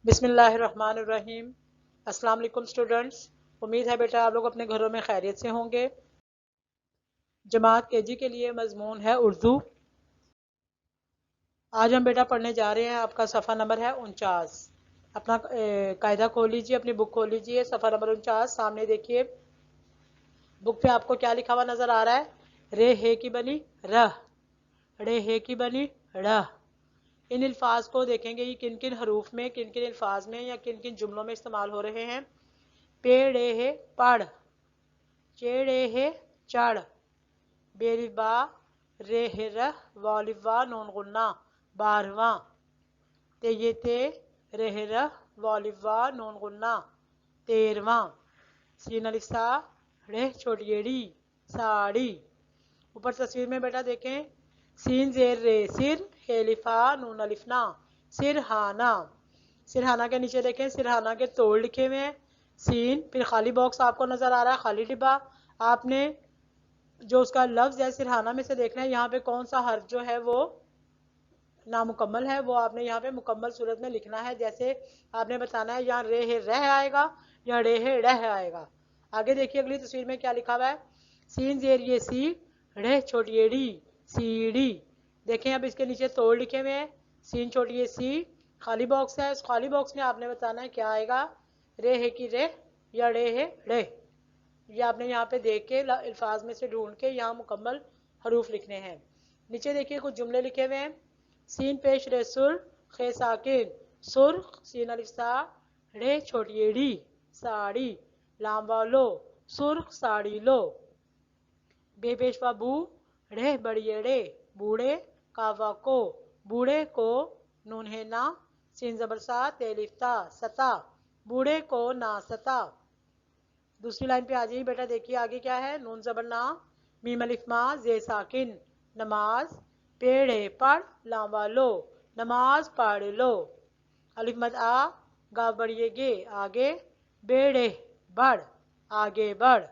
बिस्मिल्लाहिर्रहमानिर्रहीम। अस्सलाम वालेकुम स्टूडेंट्स। उम्मीद है बेटा आप लोग अपने घरों में खैरियत से होंगे। जमात केजी के लिए मजमून है उर्दू। आज हम बेटा पढ़ने जा रहे हैं। आपका सफ़ा नंबर है 49। अपना कायदा खोल लीजिए, अपनी बुक खोल लीजिए। सफ़ा नंबर 49 सामने देखिए। बुक पे आपको क्या लिखा हुआ नज़र आ रहा है? रे हे की बनी रह, रे हे की बनी रह। इन अल्फाज को देखेंगे ये किन किन हरूफ में, किन किन अल्फाज में या किन किन जुमलों में इस्तेमाल हो रहे हैं। पेड़ है पढ़, चेड़े है चढ़, बेरिबा रेहरा वालिवा नून गुन्ना बारवा, ते ये ते रेहरा वालिवा नून गुन्ना तेरवा, सीन अलिसा रे छोटियड़ी साड़ी। ऊपर तस्वीर में बेटा देखें, सीन जेर रे सिर हेलिफा नून अलिफना सिरहाना। सिरहाना के नीचे देखें, सिरहाना के तोड़ लिखे हुए हैं। सीन, फिर खाली बॉक्स आपको नजर आ रहा है, खाली डिब्बा। आपने जो उसका लफ्ज है सिरहाना में से देखना है यहाँ पे कौन सा हर्फ जो है वो नामुकम्मल है, वो आपने यहाँ पे मुकम्मल सूरत में लिखना है। जैसे आपने बताना है यहाँ रे है रह आएगा या रे है रह आएगा। आगे देखिए अगली तस्वीर में क्या लिखा हुआ है। सीन जेर ये सी रे छोटी एड़ी सीढ़ी। देखें अब इसके नीचे तोड़ लिखे हुए हैं। सीन छोटी ए सी, खाली बॉक्स है, उस खाली बॉक्स में आपने बताना है क्या आएगा, रे है की रे या रे है रे। ये आपने यहाँ पे देख के अल्फाज में से ढूंढ के यहाँ मुकम्मल हरूफ लिखने हैं। नीचे देखिए कुछ जुमले लिखे हुए हैं। सीन पेश रे सुर खे साकिन सुर्ख सीन अलिफ्सा रे छोटी एड़ी साड़ी लाम वालो सुर्ख साड़ी लो। बे पेश बू रे बड़िएड़े बूढ़े कावा को बूढ़े को नून है ना सीन जबरसा तेलिफ्ता सता बूढ़े को ना सता। दूसरी लाइन पे आ जाइए बेटा, देखिए आगे क्या है। नून जबर ना मीम अलिफ मा जे साकिन नमाज पेड़े पढ़ लावा लो नमाज पढ़ लो। अलिफ मद आ गा बढ़िए गे आगे बेड़े बढ़ आगे बढ़।